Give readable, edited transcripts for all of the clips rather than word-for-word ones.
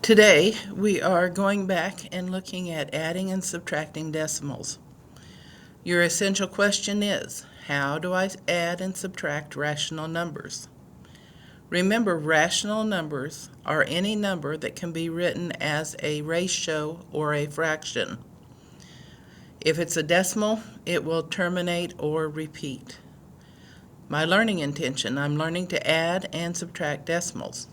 Today, we are going back and looking at adding and subtracting decimals. Your essential question is, how do I add and subtract rational numbers? Remember, rational numbers are any number that can be written as a ratio or a fraction. If it's a decimal, it will terminate or repeat. My learning intention, I'm learning to add and subtract decimals.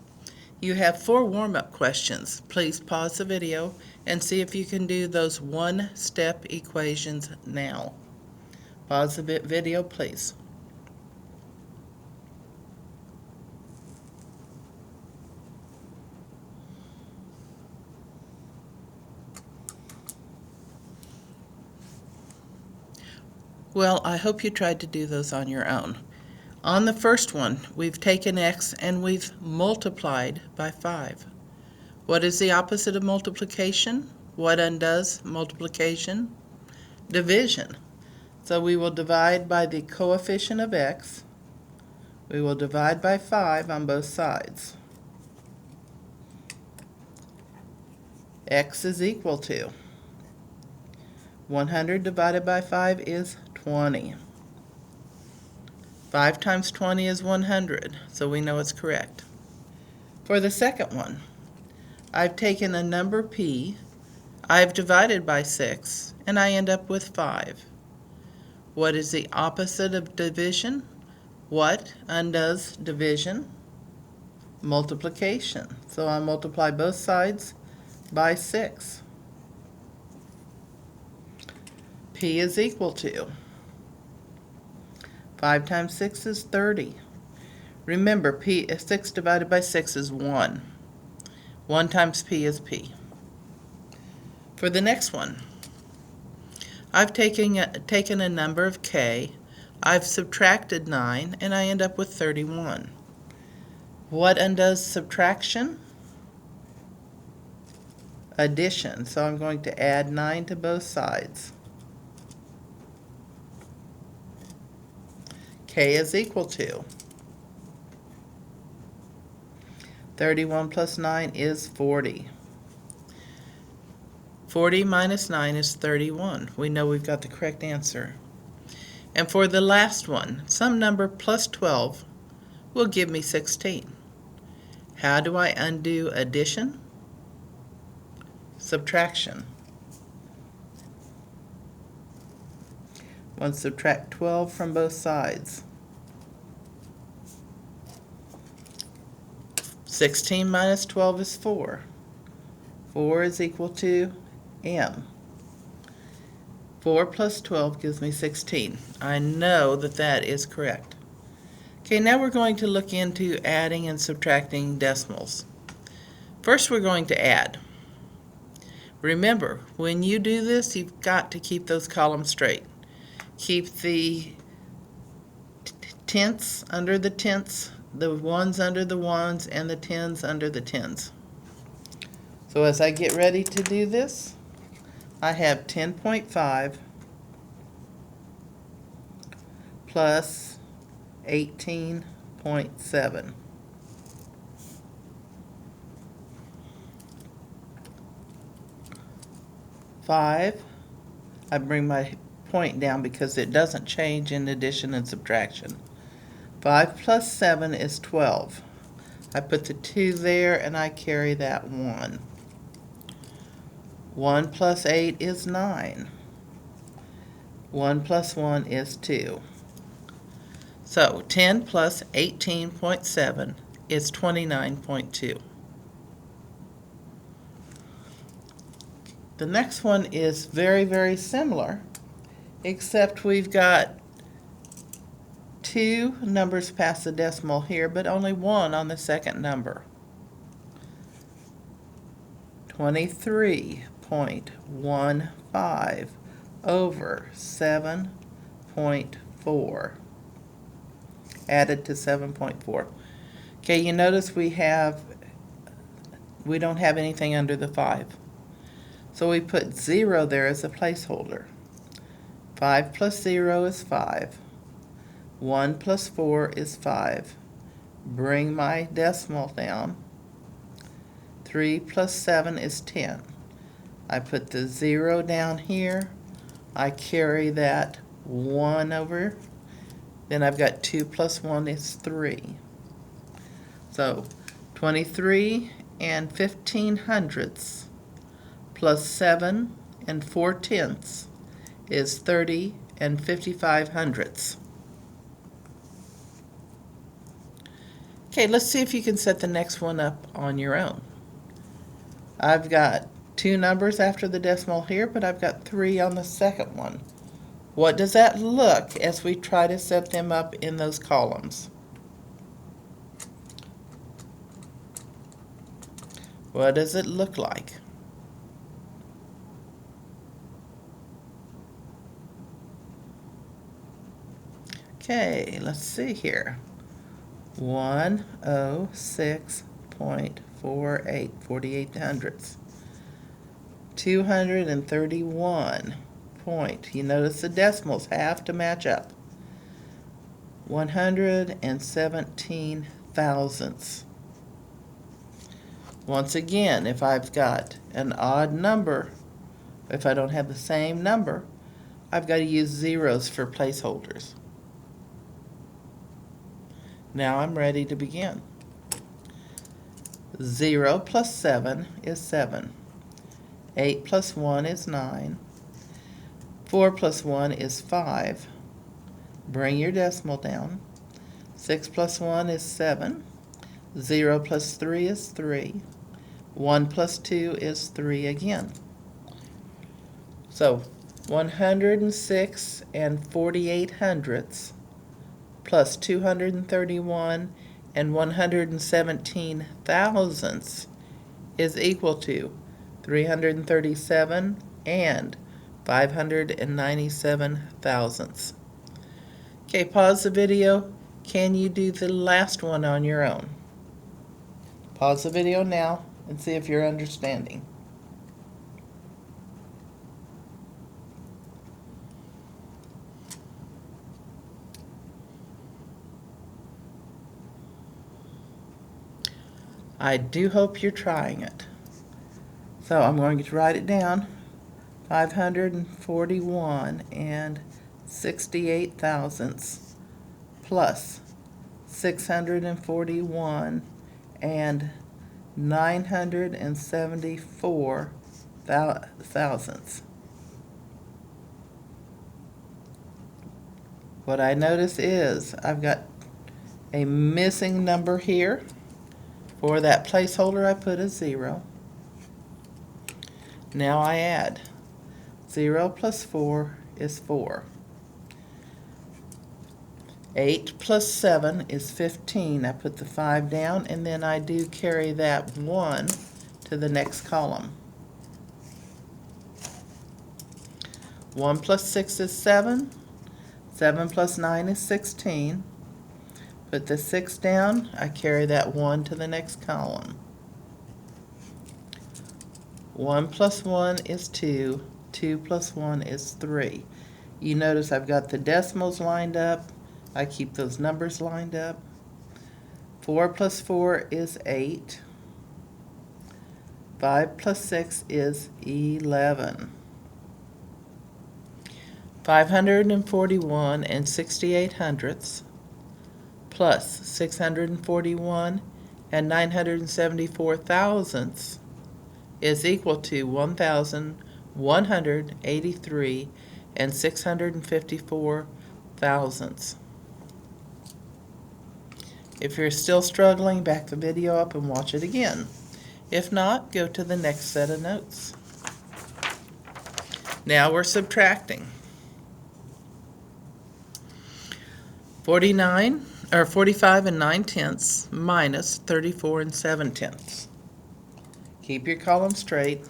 You have 4 warm-up questions. Please pause the video and see if you can do those one-step equations now. Pause the video, please. Well, I hope you tried to do those on your own. On the first one, we've taken x and we've multiplied by 5. What is the opposite of multiplication? What undoes multiplication? Division. So we will divide by the coefficient of x. We will divide by 5 on both sides. X is equal to 100 divided by 5 is 20. 5 times 20 is 100, so we know it's correct. For the second one, I've taken a number p, I've divided by 6, and I end up with 5. What is the opposite of division? What undoes division? Multiplication. So I multiply both sides by 6. P is equal to 5 times 6 is 30. Remember, 6 divided by 6 is 1. 1 times P is P. For the next one, I've taken a number of K, I've subtracted 9, and I end up with 31. What undoes subtraction? Addition. So I'm going to add 9 to both sides. K is equal to 31 plus 9 is 40. 40 minus 9 is 31. We know we've got the correct answer. And for the last one, some number plus 12 will give me 16. How do I undo addition? Subtraction. 1 subtract 12 from both sides. 16 minus 12 is 4. 4 is equal to m. 4 plus 12 gives me 16. I know that that is correct. Okay, now we're going to look into adding and subtracting decimals. First, we're going to add. Remember, when you do this, you've got to keep those columns straight. Keep the tenths under the tenths, the ones under the ones, and the tens under the tens. So as I get ready to do this, I have 10.5 plus 18.7. Five, I bring my point down because it doesn't change in addition and subtraction. 5 plus 7 is 12. I put the 2 there and I carry that 1. 1 plus 8 is 9. 1 plus 1 is 2. So 10 plus 18.7 is 29.2. The next one is very, very similar, except we've got 2 numbers past the decimal here, but only 1 on the second number. 23.15 over 7.4 added to 7.4. Okay, you notice we don't have anything under the 5. So we put 0 there as a placeholder. 5 plus 0 is 5. 1 plus 4 is 5. Bring my decimal down. 3 plus 7 is 10. I put the 0 down here. I carry that 1 over. Then I've got 2 plus 1 is 3. So 23 and 15/100 plus 7 and 4/10 is 30 and 55/100. Okay, let's see if you can set the next one up on your own. I've got 2 numbers after the decimal here, but I've got 3 on the second one. What does that look as we try to set them up in those columns? What does it look like? Okay, let's see here. 106.48, 48/100. 231 point. You notice the decimals have to match up. 117 thousandths. Once again, if I've got an odd number, if I don't have the same number, I've got to use zeros for placeholders. Now I'm ready to begin. 0 plus 7 is 7. 8 plus 1 is 9. 4 plus 1 is 5. Bring your decimal down. 6 plus 1 is 7. 0 plus 3 is 3. 1 plus 2 is 3 again. So 106 and 48/100 plus 231 and 117 thousandths is equal to 337 and 597 thousandths. Okay, pause the video. Can you do the last one on your own? Pause the video now and see if you're understanding. I do hope you're trying it. So I'm going to write it down. 541 and 68 thousandths plus 641 and 974 thousandths. What I notice is I've got a missing number here. For that placeholder, I put a 0. Now I add. 0 plus 4 is 4. 8 plus 7 is 15. I put the 5 down, and then I do carry that 1 to the next column. 1 plus 6 is 7. 7 plus 9 is 16. Put the 6 down, I carry that 1 to the next column. 1 plus 1 is 2. 2 plus 1 is 3. You notice I've got the decimals lined up. I keep those numbers lined up. 4 plus 4 is 8. 5 plus 6 is 11. 541 and 68/100 plus 641 and 974 thousandths is equal to 1,183 and 654 thousandths. If you're still struggling, back the video up and watch it again. If not, go to the next set of notes. Now we're subtracting. 45 and 9/10 minus 34 and 7/10. Keep your column straight.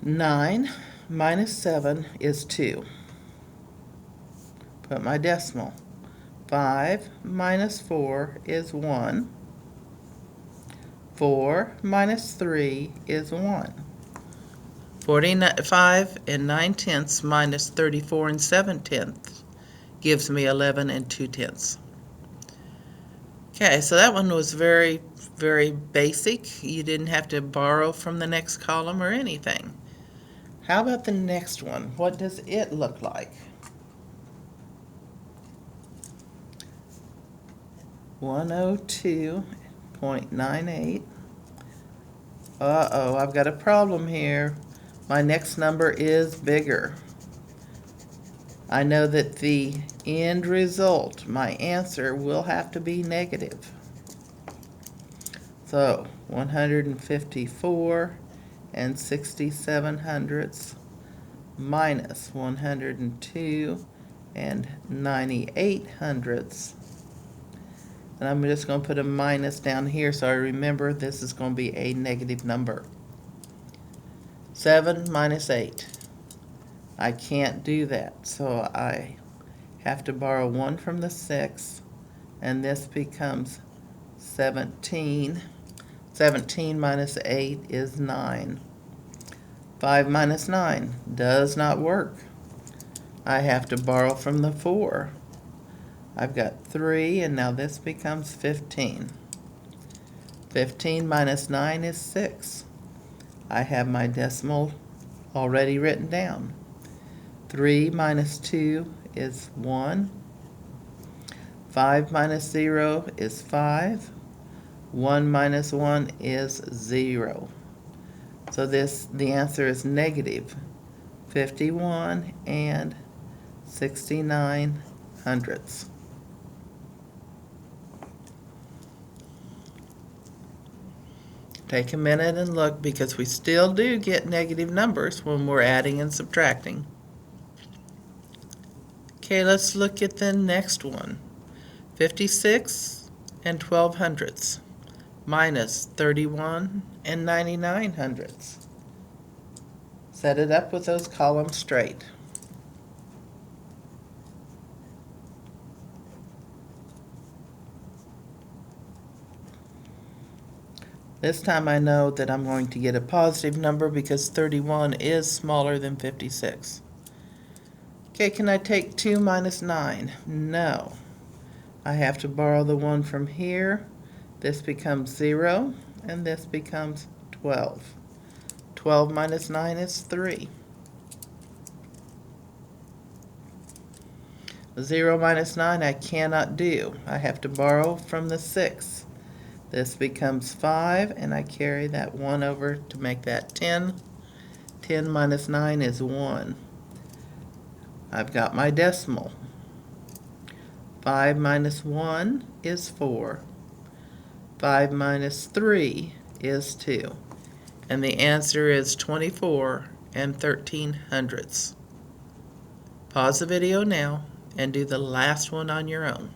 Nine minus 7 is 2. Put my decimal. 5 minus 4 is 1. 4 minus 3 is 1. 45 and 9/10 minus 34 and 7/10 gives me 11 and 2/10. Okay, so that one was very, very basic. You didn't have to borrow from the next column or anything. How about the next one? What does it look like? 102.98. Uh-oh, I've got a problem here. My next number is bigger. I know that the end result, my answer, will have to be negative. So 154 and 67 hundredths minus 102 and 98 hundredths. And I'm just going to put a minus down here so I remember this is going to be a negative number. 7 minus 8. I can't do that, so I have to borrow 1 from the 6, and this becomes 17. 17 minus 8 is 9. 5 minus 9 does not work. I have to borrow from the 4. I've got 3, and now this becomes 15. 15 minus 9 is 6. I have my decimal already written down. 3 minus 2 is 1. 5 minus 0 is 5. 1 minus 1 is 0. So the answer is negative 51 and 69 hundredths. Take a minute and look, because we still do get negative numbers when we're adding and subtracting. Okay, let's look at the next one. 56 and 12 hundredths minus 31 and 99 hundredths. Set it up with those columns straight. This time I know that I'm going to get a positive number because 31 is smaller than 56. Okay, can I take 2 minus 9? No. I have to borrow the 1 from here. This becomes 0, and this becomes 12. 12 minus 9 is 3. 0 minus 9 I cannot do. I have to borrow from the 6. This becomes 5, and I carry that 1 over to make that 10. 10 minus 9 is 1. I've got my decimal. 5 minus 1 is 4. 5 minus 3 is 2. And the answer is 24 and 13 hundredths. Pause the video now and do the last one on your own.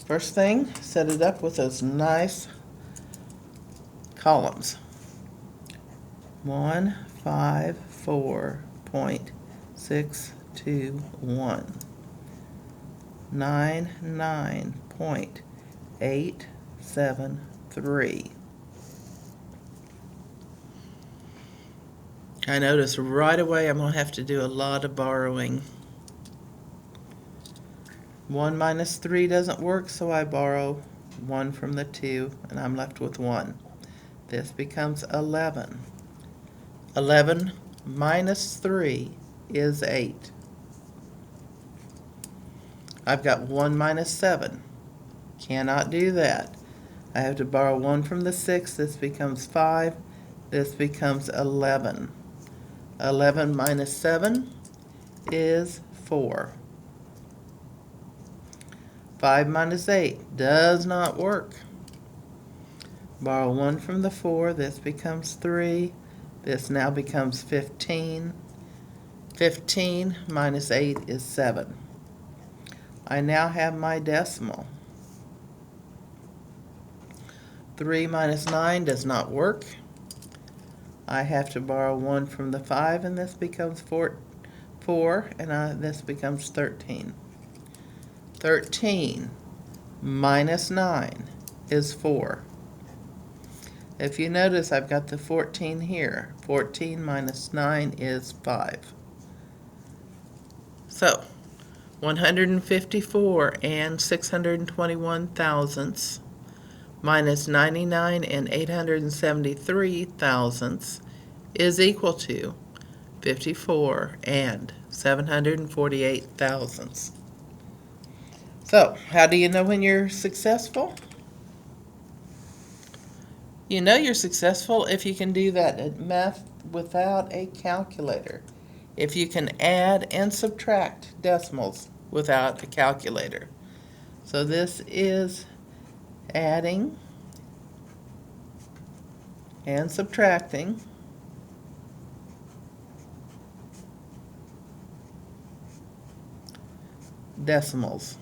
First thing, set it up with those nice columns. 154.621. 99.873. I notice right away I'm going to have to do a lot of borrowing. 1 minus 3 doesn't work, so I borrow 1 from the 2, and I'm left with 1. This becomes 11. 11 minus 3 is 8. I've got 1 minus 7. Cannot do that. I have to borrow 1 from the 6. This becomes 5. This becomes 11. 11 minus 7 is 4. 5 minus 8 does not work. Borrow 1 from the 4. This becomes 3. This now becomes 15. 15 minus 8 is 7. I now have my decimal. 3 minus 9 does not work. I have to borrow 1 from the 5, and this becomes 4, and this becomes 13. 13 minus 9 is 4. If you notice, I've got the 14 here. 14 minus 9 is 5. So, 154 and 621 thousandths minus 99 and 873 thousandths is equal to 54 and 748 thousandths. So, how do you know when you're successful? You know you're successful if you can do that math without a calculator. If you can add and subtract decimals without a calculator. So this is adding and subtracting decimals.